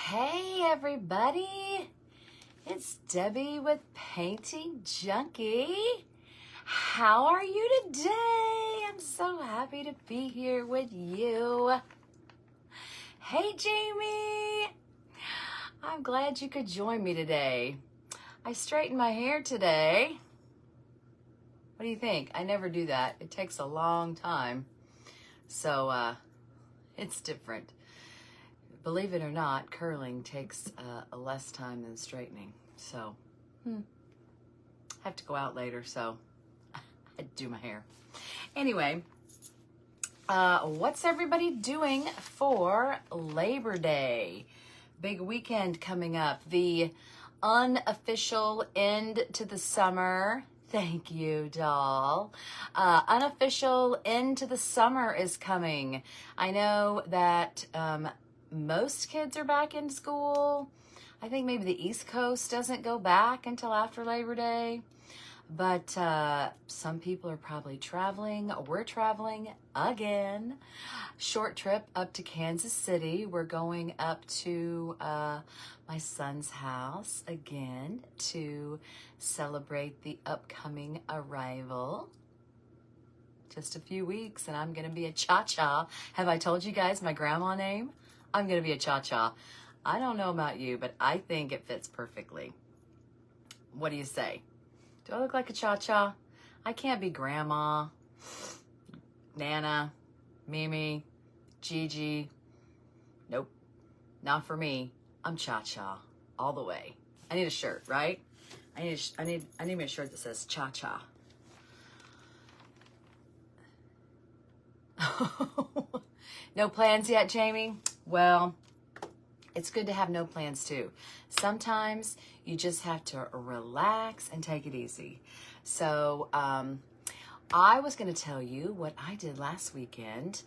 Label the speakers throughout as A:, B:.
A: Hey everybody, it's Debbie with Painting Junkie. How are you today? I'm so happy to be here with you. Hey Jamie, I'm glad you could join me today. I straightened my hair today. What do you think? I never do that. It takes a long time. So it's different. Believe it or not, curling takes less time than straightening. So, I have to go out later, so I do my hair. Anyway, what's everybody doing for Labor Day? Big weekend coming up. The unofficial end to the summer. Thank you, doll. Unofficial end to the summer is coming. I know that most kids are back in school. I think maybe the East Coast doesn't go back until after Labor Day. But some people are probably traveling. We're traveling again. Short trip up to Kansas City. We're going up to my son's house again to celebrate the upcoming arrival. Just a few weeks and I'm going to be a cha-cha. Have I told you guys my grandma name? I'm going to be a cha-cha. I don't know about you, but I think it fits perfectly. What do you say? Do I look like a cha-cha? I can't be grandma, Nana, Mimi, Gigi. Nope, not for me. I'm cha-cha all the way. I need a shirt, right? I need me a shirt that says cha-cha. No plans yet, Jamie? Well, it's good to have no plans too. Sometimes you just have to relax and take it easy. So I was going to tell you what I did last weekend.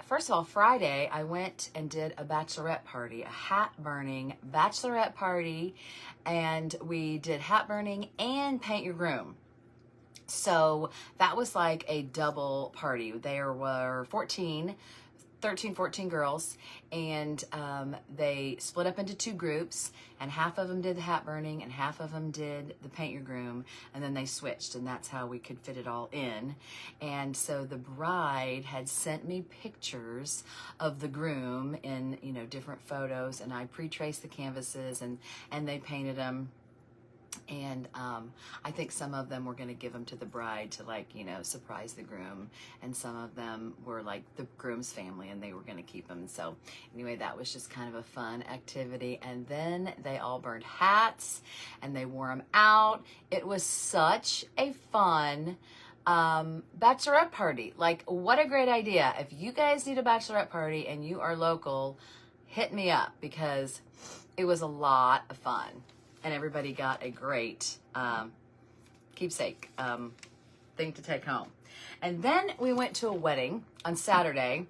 A: First of all, Friday, I went and did a bachelorette party, a hat burning bachelorette party, and we did hat burning and paint your room. So that was like a double party. There were 13, 14 girls, and they split up into two groups, and half of them did the hat burning and half of them did the paint your groom, and then they switched, and that's how we could fit it all in. And so the bride had sent me pictures of the groom in, different photos, and I pre-traced the canvases and they painted them. And I think some of them were going to give them to the bride to surprise the groom. And some of them were like the groom's family and they were going to keep them. So anyway, that was just kind of a fun activity. And then they all burned hats and they wore them out. It was such a fun bachelorette party. Like, what a great idea. If you guys need a bachelorette party and you are local, hit me up because it was a lot of fun. And everybody got a great keepsake thing to take home. And then we went to a wedding on Saturday,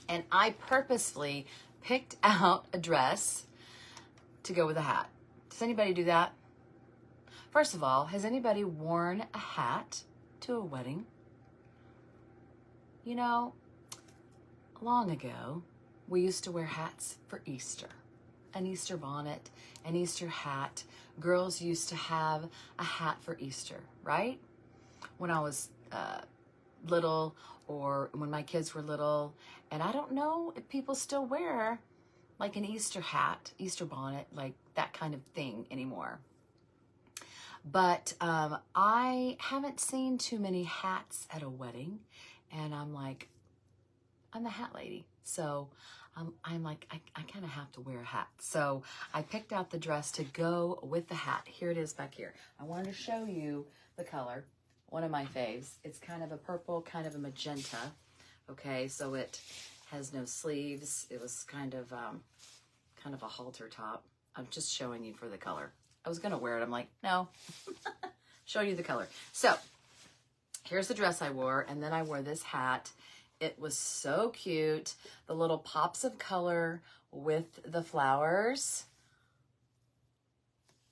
A: and I purposefully picked out a dress to go with a hat. Does anybody do that? First of all, has anybody worn a hat to a wedding? Long ago, we used to wear hats for Easter. An Easter bonnet, an Easter hat. Girls used to have a hat for Easter, right? When I was little, or when my kids were little. And I don't know if people still wear like an Easter hat, Easter bonnet, like that kind of thing anymore. But I haven't seen too many hats at a wedding. And I'm like, I'm a hat lady. So I'm like, I kind of have to wear a hat. So I picked out the dress to go with the hat. Here it is back here. I wanted to show you the color, one of my faves. It's kind of a purple, kind of a magenta. Okay, so it has no sleeves. It was kind of a halter top. I'm just showing you for the color. I was gonna wear it. I'm like, no, show you the color. So here's the dress I wore, and then I wore this hat. It was so cute. The little pops of color with the flowers.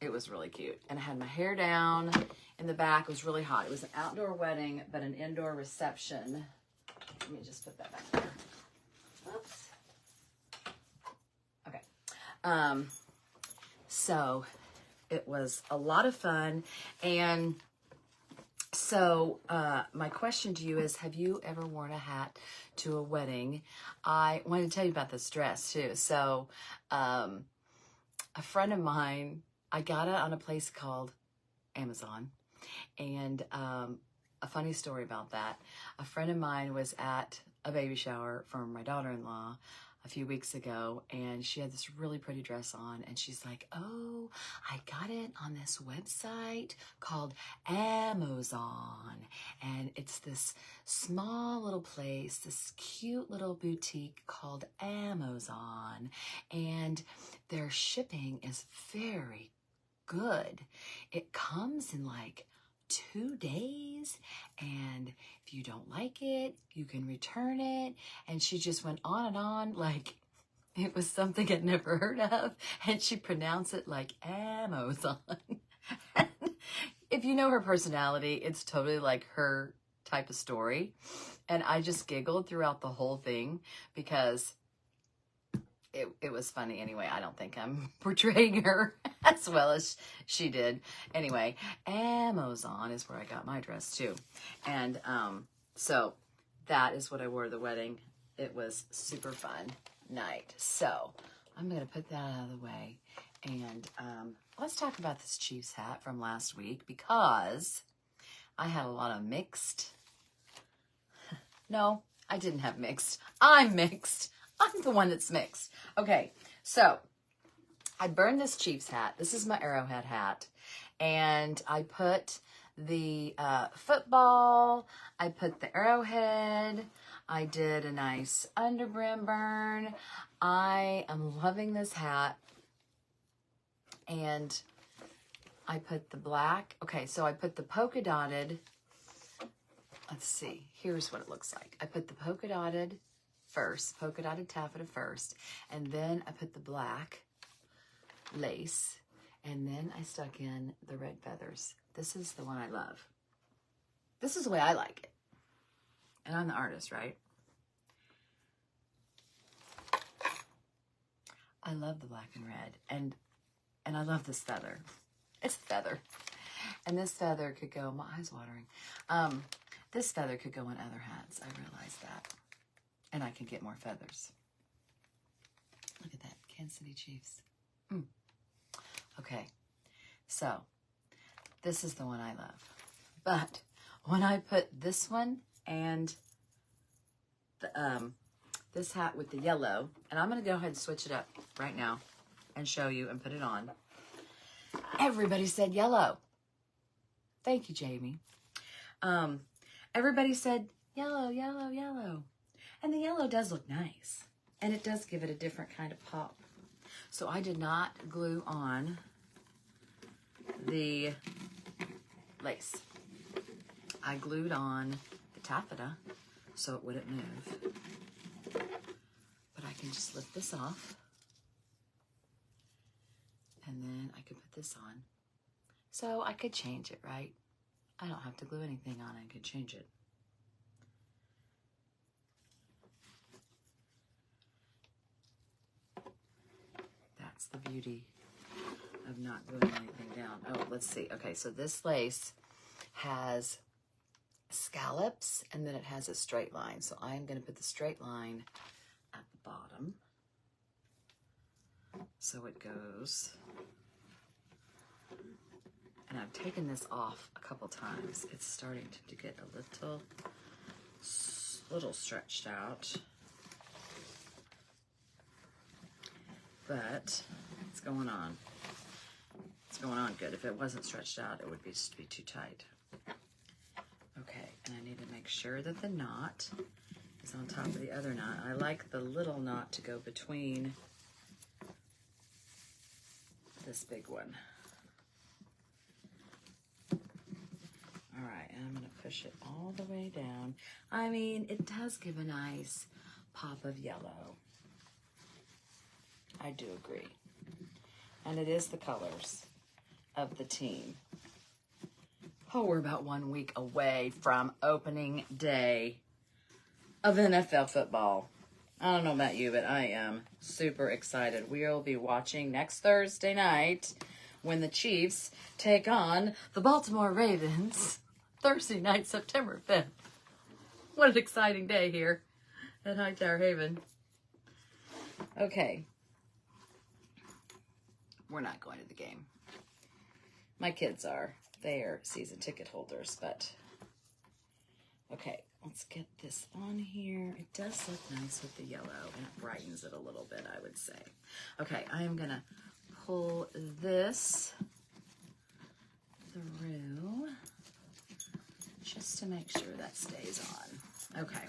A: It was really cute. And I had my hair down in the back. It was really hot. It was an outdoor wedding, but an indoor reception. Let me just put that back there. Oops. Okay. So it was a lot of fun. And so my question to you is, have you ever worn a hat to a wedding? I wanted to tell you about this dress too. So a friend of mine, I got it on a place called Amazon. And a funny story about that. A friend of mine was at a baby shower for my daughter-in-law a few weeks ago, and she had this really pretty dress on, and she's like, oh, I got it on this website called Amazon, and it's this small little place, this cute little boutique called Amazon, and their shipping is very good. It comes in like 2 days, and if you don't like it, you can return it. And she just went on like it was something I'd never heard of, and she pronounced it like Amazon. If you know her personality, it's totally like her type of story. And I just giggled throughout the whole thing because it was funny. Anyway, I don't think I'm portraying her as well as she did. Anyway, Amazon is where I got my dress too. And so that is what I wore to the wedding. It was super fun night. So I'm going to put that out of the way. And let's talk about this Chiefs hat from last week, because I had a lot of mixed. No, I didn't have mixed. I'm mixed. I'm the one that's mixed. Okay, so I burned this Chiefs hat. This is my Arrowhead hat. And I put the football, I put the Arrowhead, I did a nice underbrim burn. I am loving this hat. And I put the black. Okay, so I put the polka dotted. Let's see. Here's what it looks like. I put the polka dotted first, polka dotted taffeta first, and then I put the black lace, and then I stuck in the red feathers. This is the one I love. This is the way I like it. And I'm the artist, right? I love the black and red, and I love this feather. It's a feather. And this feather could go, my eye's watering. This feather could go on other hats. I realize that. And I can get more feathers. Look at that, Kansas City Chiefs. Okay, so this is the one I love. But when I put this one and the, this hat with the yellow, and I'm going to go ahead and switch it up right now and show you and put it on. Everybody said yellow. Thank you, Jamie. Everybody said yellow, yellow, yellow. And the yellow does look nice. And it does give it a different kind of pop. So I did not glue on the lace. I glued on the taffeta so it wouldn't move. But I can just lift this off. And then I could put this on. So I could change it, right? I don't have to glue anything on. I could change it. That's the beauty of not gluing anything down. Oh, let's see. Okay, so this lace has scallops, and then it has a straight line. So I am going to put the straight line at the bottom. So it goes. And I've taken this off a couple times. It's starting to get a little stretched out. But it's going on. It's going on good. If it wasn't stretched out, it would just be too tight. Okay, and I need to make sure that the knot is on top of the other knot. I like the little knot to go between this big one. All right, and I'm going to push it all the way down. I mean, it does give a nice pop of yellow. I do agree. And it is the colors of the team. Oh, we're about 1 week away from opening day of NFL football. I don't know about you, but I am super excited. We'll be watching next Thursday night when the Chiefs take on the Baltimore Ravens. Thursday night, September 5th. What an exciting day here at Hightower Haven. Okay. We're not going to the game. My kids are. They are season ticket holders, but... Okay, let's get this on here. It does look nice with the yellow, and it brightens it a little bit, I would say. Okay, I am going to pull this through just to make sure that stays on. Okay.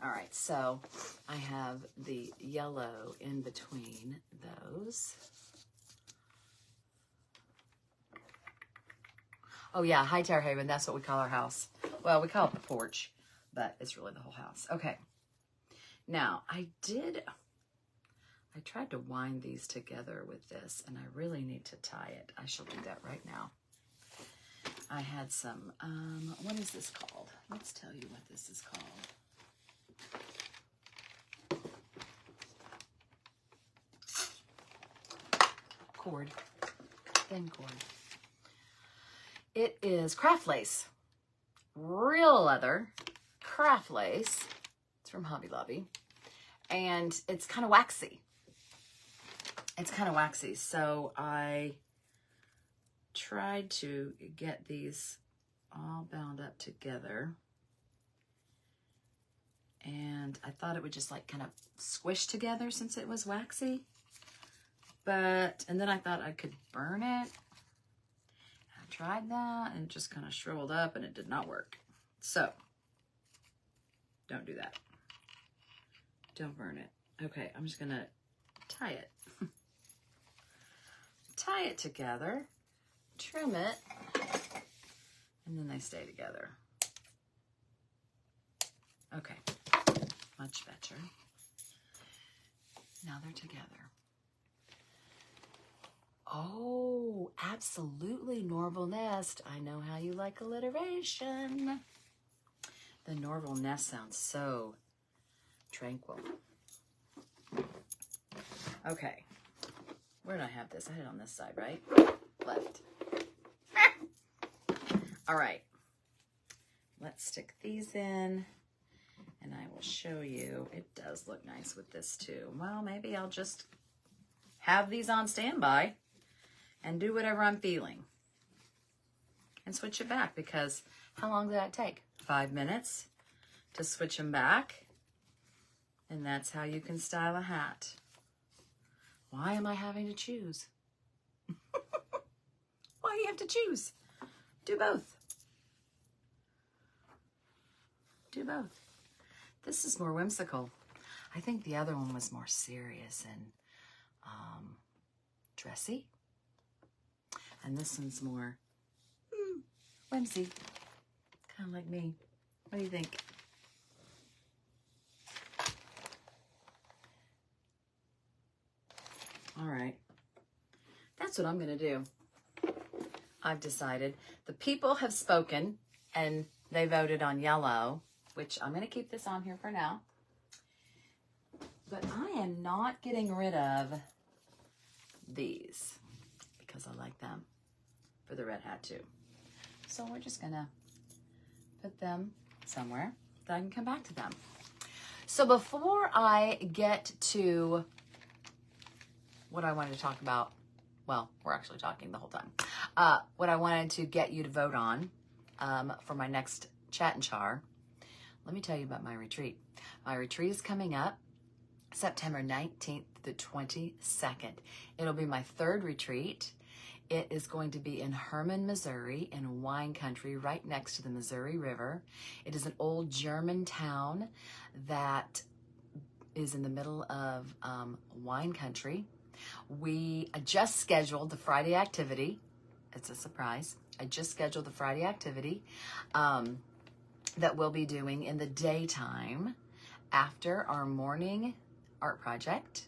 A: All right, so I have the yellow in between those. Oh yeah, Hightower Haven, that's what we call our house. Well, we call it the porch, but it's really the whole house. Okay. Now, I tried to wind these together with this, and I really need to tie it. I shall do that right now. I had some, what is this called? Let's tell you what this is called. Cord, thin cord. It is craft lace, real leather, craft lace. It's from Hobby Lobby, and it's kind of waxy. It's kind of waxy, so I tried to get these all bound up together, and I thought it would just like kind of squish together since it was waxy. And then I thought I could burn it. I tried that and it just kind of shriveled up and it did not work. So, don't do that. Don't burn it. Okay, I'm just gonna tie it. Tie it together, trim it, and then they stay together. Okay, much better. Now they're together. Oh, absolutely, Norval Nest. I know how you like alliteration. The Norval Nest sounds so tranquil. Okay, where did I have this? I had it on this side, right? Left. All right, let's stick these in, and I will show you. It does look nice with this too. Well, maybe I'll just have these on standby and do whatever I'm feeling and switch it back, because how long did that take? 5 minutes to switch them back, and that's how you can style a hat. Why am I having to choose? Why do you have to choose? Do both. Do both. This is more whimsical. I think the other one was more serious and dressy. And this one's more whimsy. Kind of like me. What do you think? All right. That's what I'm going to do. I've decided. The people have spoken and they voted on yellow, which I'm going to keep this on here for now. But I am not getting rid of these because I like them for the red hat too. So we're just going to put them somewhere that I can come back to them. So before I get to what I wanted to talk about, well, we're actually talking the whole time. What I wanted to get you to vote on for my next chat and char, let me tell you about my retreat. My retreat is coming up September 19th to the 22nd. It'll be my third retreat. It is going to be in Herman, Missouri, in wine country, right next to the Missouri River. It is an old German town that is in the middle of wine country. I just scheduled the Friday activity. It's a surprise. I just scheduled the Friday activity that we'll be doing in the daytime after our morning art project.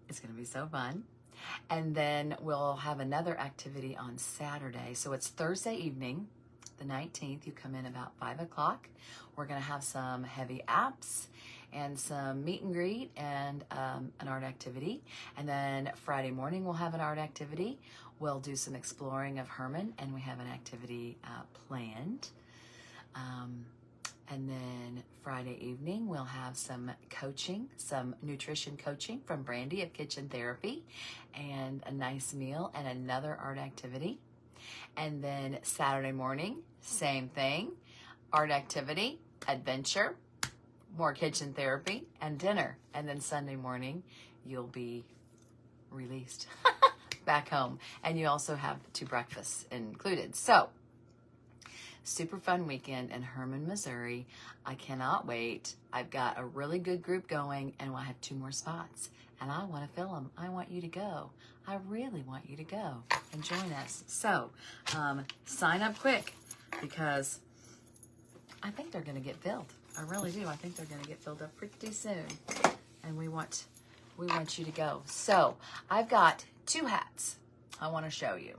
A: It's going to be so fun. And then we'll have another activity on Saturday. So it's Thursday evening, the 19th. You come in about 5 o'clock. We're going to have some heavy apps and some meet and greet and an art activity. And then Friday morning we'll have an art activity. We'll do some exploring of Herman, and we have an activity planned. And then Friday evening, we'll have some coaching, some nutrition coaching from Brandy of Kitchen Therapy, and a nice meal and another art activity. And then Saturday morning, same thing, art activity, adventure, more kitchen therapy, and dinner. And then Sunday morning, you'll be released back home. And you also have 2 breakfasts included. So, super fun weekend in Herman, Missouri. I cannot wait. I've got a really good group going, and we'll have 2 more spots. And I want to fill them. I want you to go. I really want you to go and join us. So, sign up quick, because I think they're going to get filled. I really do. I think they're going to get filled up pretty soon. And we want you to go. So, I've got 2 hats I want to show you.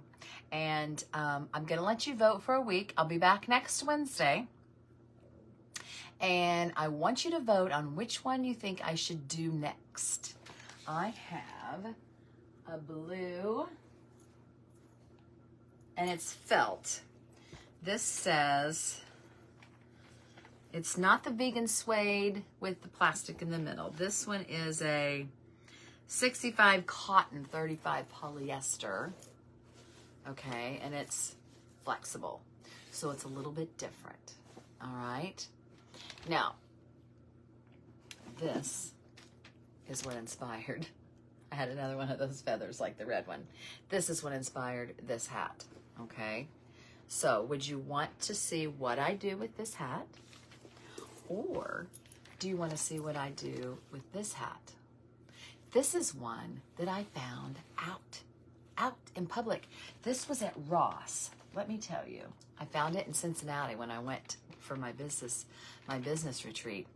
A: And I'm going to let you vote for a week. I'll be back next Wednesday. And I want you to vote on which one you think I should do next. I have a blue, and it's felt. This says, it's not the vegan suede with the plastic in the middle. This one is a 65 cotton, 35 polyester. Okay, and it's flexible, so it's a little bit different. All right, now this is what inspired. I had another one of those feathers like the red one. This is what inspired this hat. Okay, so would you want to see what I do with this hat, or do you want to see what I do with this hat? This is one that I found out in public. This was at Ross. Let me tell you, I found it in Cincinnati when I went for my business retreat,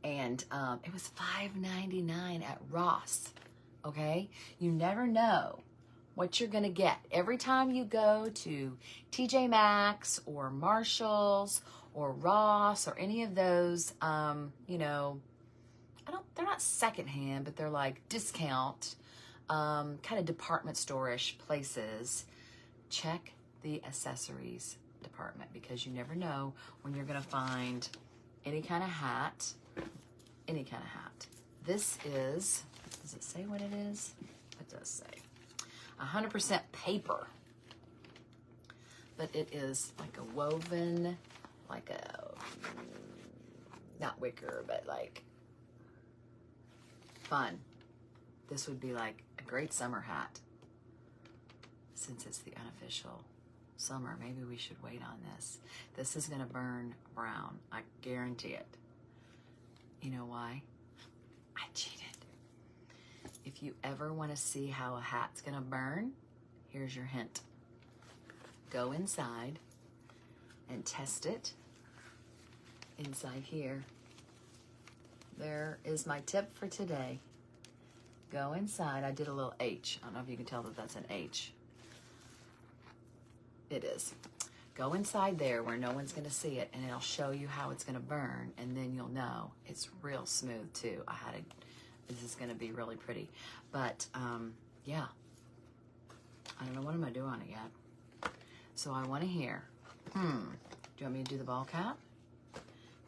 A: and it was $5.99 at Ross. Okay, you never know what you're gonna get every time you go to TJ Maxx or Marshalls or Ross or any of those. You know, they're not secondhand, but they're like discount. Kind of department store-ish places. Check the accessories department, because you never know when you're going to find any kind of hat. This is, does it say what it is? It does say 100% paper, but it is like a woven, like a, not wicker, but like fun. This would be like a great summer hat. Since it's the unofficial summer, maybe we should wait on this. This is gonna burn brown, I guarantee it. You know why? I cheated. If you ever wanna see how a hat's gonna burn, here's your hint. Go inside and test it inside here. There is my tip for today. Go inside. I did a little H. I don't know if you can tell that that's an H. It is. Go inside there where no one's going to see it, and it'll show you how it's going to burn, and then you'll know. It's real smooth, too. This is going to be really pretty. But, yeah. I don't know what I'm going to do on it yet. So I want to hear, do you want me to do the ball cap?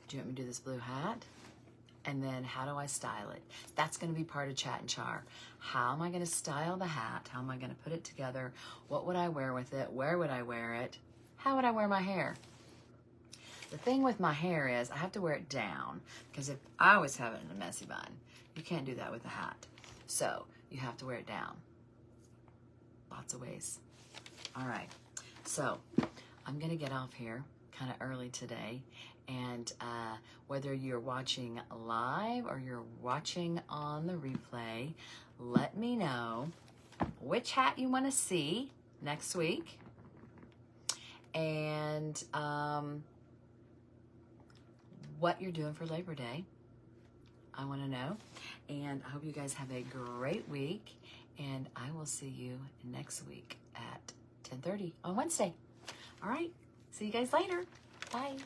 A: Do you want me to do this blue hat? And then how do I style it? That's going to be part of Chat and Char. How am I going to style the hat? How am I going to put it together? What would I wear with it? Where would I wear it? How would I wear my hair? The thing with my hair is I have to wear it down, because if I always have it in a messy bun, you can't do that with a hat. So you have to wear it down. Lots of ways. All right. So I'm going to get off here kind of early today. And whether you're watching live or you're watching on the replay, let me know which hat you want to see next week, and what you're doing for Labor Day. I want to know. And I hope you guys have a great week, and I will see you next week at 10:30 on Wednesday. All right. See you guys later. Bye.